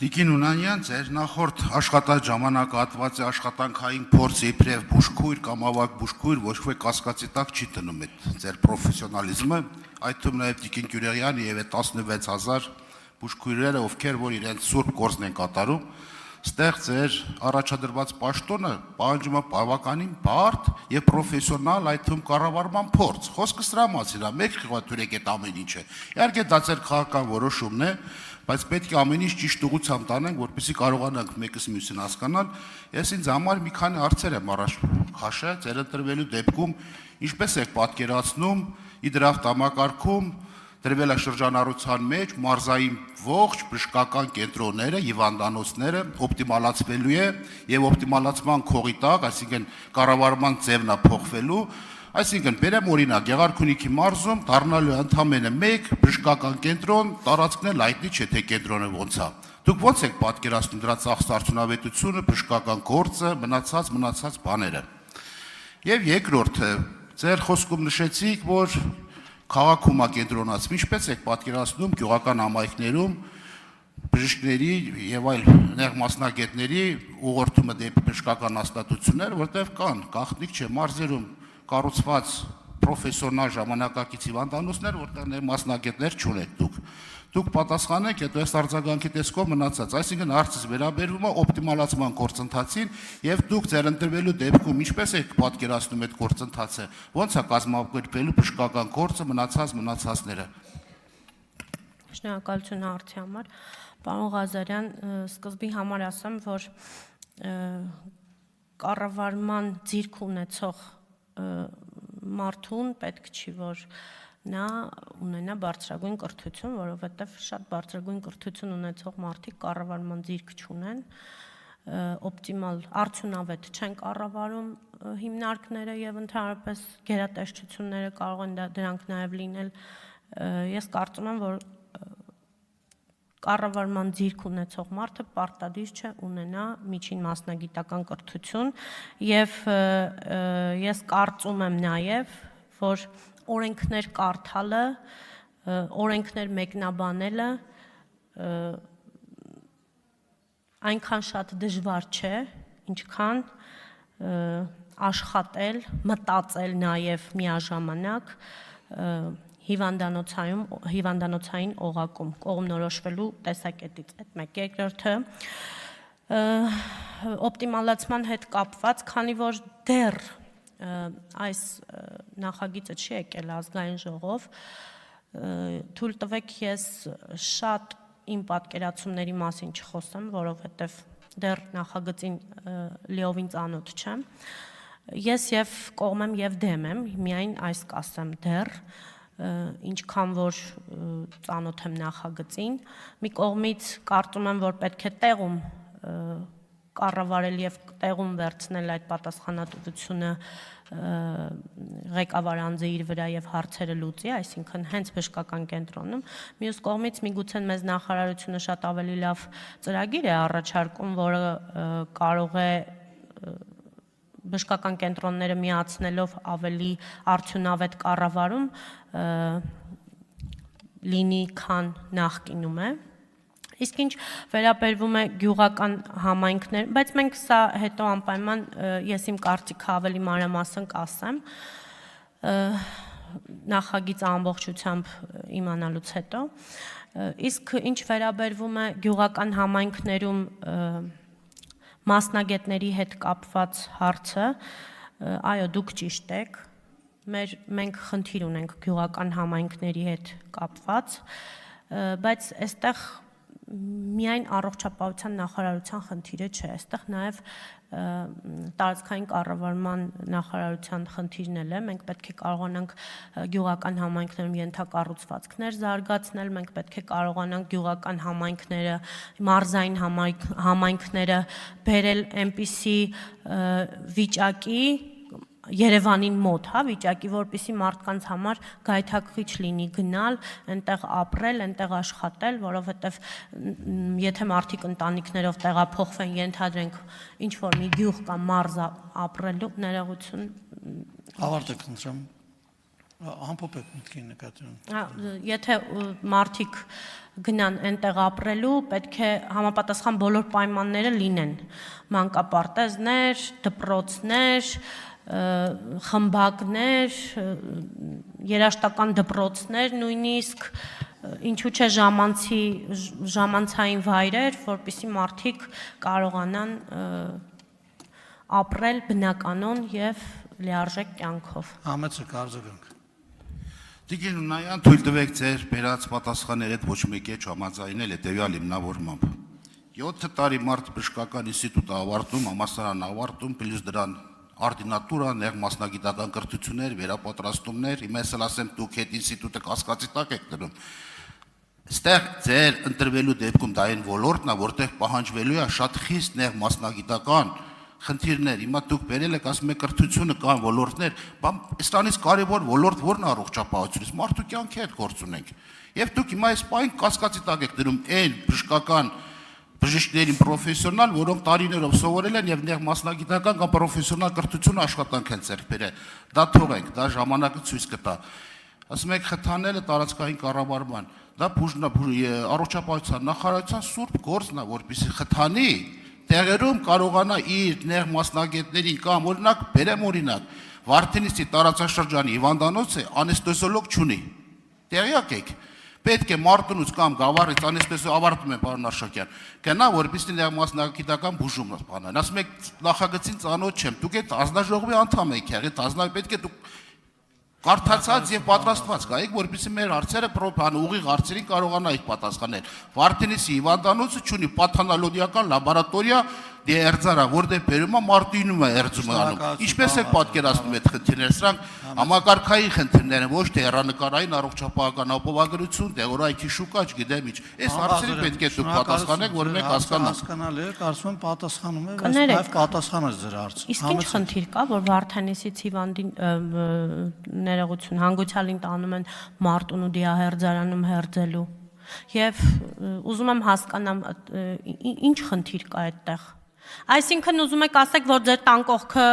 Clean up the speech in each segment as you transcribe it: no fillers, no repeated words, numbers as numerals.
Տիկին Ունանյան, ձեր նախորդ աշխատած ժամանակահատվածի աշխատանքային փորձը իբրև բուժքույր կամ ավագ բուժքույր ոչ ոք կասկածի տակ չի դնում այդ ձեր պրոֆեսիոնալիզմը, այդ թվում նաև տիկին Գյուրեյանը եւ այդ 16000 բուժքույրերը, ովքեր որ իրենց սուրբ գործն են կատարում, ստեղ ձեր առաջադրված պաշտոնը պահանջում է բավականին բարդ եւ պրոֆեսիոնալ, այդ թվում կառավարման փորձ։ Խոսքը սրա մասին է, մեկ խղաթյուրեք այդ ամեն ինչը։ Իհարկե դա ձեր քաղաքական որոշումն է, բայց պետք է ամեն ինչ ճիշտ ուղղությամբ տանենք, որպեսզի կարողանանք մեկս մյուսին հասկանալ։ Ես ինձ համար մի քանի հարցեր եմ առաջ քաշել, ձեր ընտրվելու դեպքում ինչպես եք պատկերացնում իդրավ համակարգում դրվել է շրջանառության մեջ մարզային ողջ բժշկական կենտրոնները, հիվանդանոցները օպտիմալացվելու է եւ օպտիմալացման քողի տակ, այսինքն կառավարման ձևն է փոխվելու, այսինքն բերեմ օրինակ Գեղարքունիքի մարզում դառնալու է ընդամենը մեկ բժշկական կենտրոն, տարածքն էլ հայտնի չէ թե կենտրոնը ոնց է։ Դուք ո՞նց եք պատկերացնում դրա ծախս արդյունավետությունը, բժշկական գործը, մնացած բաները։ Եվ երկրորդը, ձեր խոսքում նշեցիք, որ քաղաքում կենտրոնացում, ինչպես եք պատկերացնում գյուղական համայնքներում բժիշկների եւ այլ նեղ մասնագետների ուղղորդումը դեպի բժշկական հաստատություններ, որտեղ կան գաղտնիք չէ մարզերում կառուցված պրոֆեսիոնալ ժամանակակից հիվանդանոցներ, որտեղ մասնագետներ չունեք դուք։ Դուք պատասխանեք, հետո այս արձագանքի տեսքով մնացած, այսինքն հարցս վերաբերվում է օպտիմալացման գործընթացին եւ դուք ձեր ընտրվելու դեպքում ինչպես եք պատկերացնում այդ գործընթացը, ո՞նց է կազմակերպվելու բժշկական գործը մնացածները։ Շնորհակալություն հարցի համար։ Պարոն Ղազարյան, սկզբի համար ասեմ, որ կառավարման ձիրք ունեցող մարդուն պետք չի, որ նա ունենա բարձրագույն կրթություն, որովհետև շատ բարձրագույն կրթություն ունեցող մարդիկ կառավարման ձիրք չունեն, օպտիմալ արդյունավետ չեն կառավարում հիմնարկները եւ ընդհանրապես գերատեսչությունները կարող են դրանք նաեւ լինել։ Ես կարծում եմ, որ կառավարման ձիրք ունեցող մարդը պարտադիր չէ ունենա միջին մասնագիտական կրթություն եւ ես կարծում եմ նաեւ, որ օրենքներ կարդալը, օրենքներ մեկնաբանելը այնքան շատ դժվար չէ, ինչքան աշխատել, մտածել նաև միաժամանակ հիվանդանոցային օղակում, կողմնորոշվելու տեսակետից, այդ մեկ երկրորդը օպտիմալացման հետ կապված, քանի որ դեռ այս նախագիծը չի եկել ազգային ժողով, թույլ տվեք ես շատ իմ պատկերացումների մասին չխոսեմ, որովհետև դեռ նախագծին լիովին ծանոթ չեմ, ես եւ կողմ եմ եւ դեմ եմ, միայն այս կասեմ դեռ, ինչքան որ ծանոթ եմ նախագծին, մի կողմից կարծում եմ, որ պետք է տեղում կառավարել եւ տեղում վերցնել այդ պատասխանատվությունը ղեկավար անձը իր վրա եւ հարցերը լուծի, այսինքն հենց բժշկական կենտրոնում, մյուս կողմից միգուցե մեզ նախարարությունը շատ ավելի լավ ծրագիր է առաջարկում, որը կարող է բժշկական կենտրոնները միացնելով ավելի արդյունավետ կառավարում լինի, քան նախկինում է։ Իսկ ինչ վերաբերվում է գյուղական համայնքներ, բայց մենք սա հետո անպայման ես իմ կարծիքը ավելի մանրամասն կասեմ նախագիծը ամբողջությամբ իմանալուց հետո, իսկ ինչ վերաբերվում է գյուղական համայնքներում մասնագետների հետ կապված հարցը, այո, դուք ճիշտ եք, մենք խնդիր ունենք գյուղական համայնքների հետ կապված, բայց այստեղ միայն առողջապահության նախարարության խնդիրը չէ, այստեղ նաև տարածքային կառավարման նախարարության խնդիրն էլ է, մենք պետք է կարողանանք գյուղական համայնքներում ենթակառուցվածքներ զարգացնել, մենք պետք է կարողանանք գյուղական համայնքները, մարզային համայնքները բերել այնպիսի վիճակի, Երևանին մոտ, հա, վիճակի, որպեսզի մարդկանց համար գայթակղիչ լինի գնալ, այնտեղ ապրել, այնտեղ աշխատել, որովհետև եթե մարդիկ ընտանիքներով տեղափոխվեն, ենթադրենք ինչ որ մի գյուղ կամ մարզ ապրելու ներողություն։ Ավարտեք խնդրեմ։ Ամփոփեք մտքի նկատի ունեմ։ Եթե մարդիկ գնան այնտեղ ապրելու, պետք է համապատասխան բոլոր պայմանները լինեն։ Մանկապարտեզներ, դպրոցներ, խմբակներ, երաժշտական դպրոցներ նույնիսկ, ինչու՞ չէ ժամանցային վայրեր, որպեսզի մարդիկ կարողանան ապրել բնականon եւ լիարժեք կյանքով։ Համեցը կարծիք։ Տիկին Նայան, թույլ տվեք ձեր բերած պատասխանները հետ ոչ մեկի հետ համաձայնել հետևյալ հիմնավորմամբ։ 7 տարի մարդ բժշկական ինստիտուտը ավարտում, համալսարան ավարտում, պլյուս դրան արդինատուրա, նեղ մասնագիտական կրթություններ, վերապատրաստումներ, հիմա ես ասեմ դուք այդ ինստիտուտը կասկածի տակ եք դնում։ Այստեղ ձեր ընտրվելու դեպքում դա այն ոլորտն է, որտեղ պահանջվելու է շատ խիստ նեղ մասնագիտական խնդիրներ, հիմա դուք բերել եք, ասում եք կրթությունը կան ոլորտներ, այստանից կարևոր ոլորտ որն է առողջապահությունից, մարդու կյանքի հետ գործ ունենք։ Եվ դուք հիմա այս պահին կասկածի տակ եք դնում այն բժշկական բժիշկներին պրոֆեսիոնալ, որոնք տարիներով սովորել են եւ նեղ մասնագիտական կամ պրոֆեսիոնալ կրթություն աշխատանք են ձեռք բերել։ Դա թողենք, դա ժամանակը ցույց կտա։ Ասում եք խթանելը տարածքային կառավարման, դա առողջապահության նախարարության սուրբ գործն է, որպեսզի խթանի տեղերում կարողանա իր նեղ մասնագետներին կամ օրինակ բերեմ օրինակ Վարդենիսի տարածաշրջանի հիվանդանոցը անեստեզիոլոգ չունի։ Տեղյակ եք։ Պետք է Մարտունուց կամ Գավառից անեստեզիա ավարտում են պարոն Արշակյան։ Գնա որպեսզի նեղ մասնագիտական բուժում բանան։ Ասում եք նախագծին ծանոթ չեմ։ Դուք այդ ազնաժողովի անդամ եք եղել, ազնավ պետք է դուք կարդացած եւ պատրաստված գայիք, որպեսզի մեր հարցերը ուղիղ հարցերին կարողանայիք պատասխանել։ Վարդենիսի հիվանդանոցը ունի պաթանոլոգիական լաբորատորիա դերձարա, որտեղ բերում է մարտինում է երձում անում։ Ինչպես եք պատկերացնում այդ խնդիրները, սրանք համակարգային խնդիրներ են, ոչ թե հեռանկարային առողջապահական ապահովագրություն, դեղորայքի շուկա, չգիտեմ ինչ։ Այս հարցերին պետք է դուք պատասխանեք, որ մենք հասկանանք։ Հասկանալի է, կարծում եմ պատասխանում է, բայց պատասխանը ձեր հարցը։ Իսկ ինչ խնդիր կա, որ Վարդենիսից հիվանդին ներողություն հանգուցյալին տանում են Մարտունու դիահերձարանում հերձելու։ Եվ ուզում եմ հասկանամ ինչ խնդիր կա այդտեղ։ Այսինքն ուզում եք ասեք, որ ձեր տան կողքը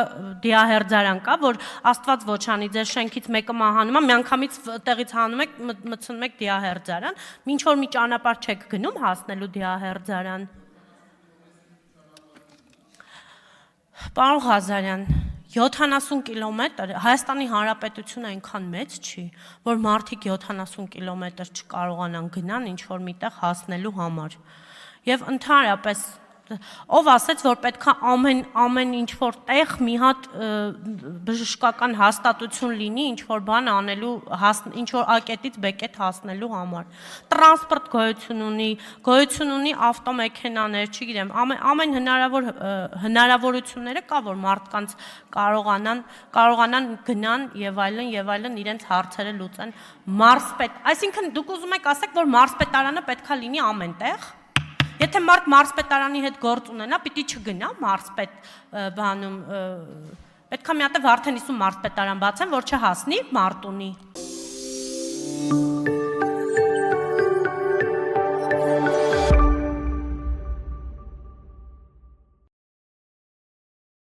դիահերձարան կա, որ Աստված ոչ անի, ձեր շենքից մեկը մահանում է, միանգամից տեղից հանում եք, մտցնում եք դիահերձարան, ինչ որ մի ճանապարհ չեք գնում հասնելու դիահերձարան։ Պարոն Ղազարյան, 70 կիլոմետր, Հայաստանի Հանրապետությունը այնքան մեծ չի, որ մարդիկ 70 կիլոմետր չկարողանան գնան ինչ-որ միտեղ հասնելու համար։ Եվ ընդհանրապես, ով ասեց, որ պետքա ամեն ինչ-որ տեղ մի հատ բժշկական հաստատություն լինի, ինչ-որ բան անելու, ինչ-որ ակետից բեկետ հասնելու համար։ Տրանսպորտ գոյություն ունի ավտոմեքենաներ, չգիտեմ, ամեն հնարավոր հնարավորությունները կա, որ մարդկանց կարողանան գնան եւ այլն իրենց հարցերը լուծեն մարզպետ։ Այսինքն դուք ուզում եք ասեք, որ մարզպետարանը պետքա լինի ամեն տեղ։ Եթե մարդ մարզպետարանի հետ գործ ունենա, պիտի չգնա մարզպետ բանում, պետքա մի հատ Վարդենիսում մարզպետարան բացեն, որ չհասնի Մարտունի։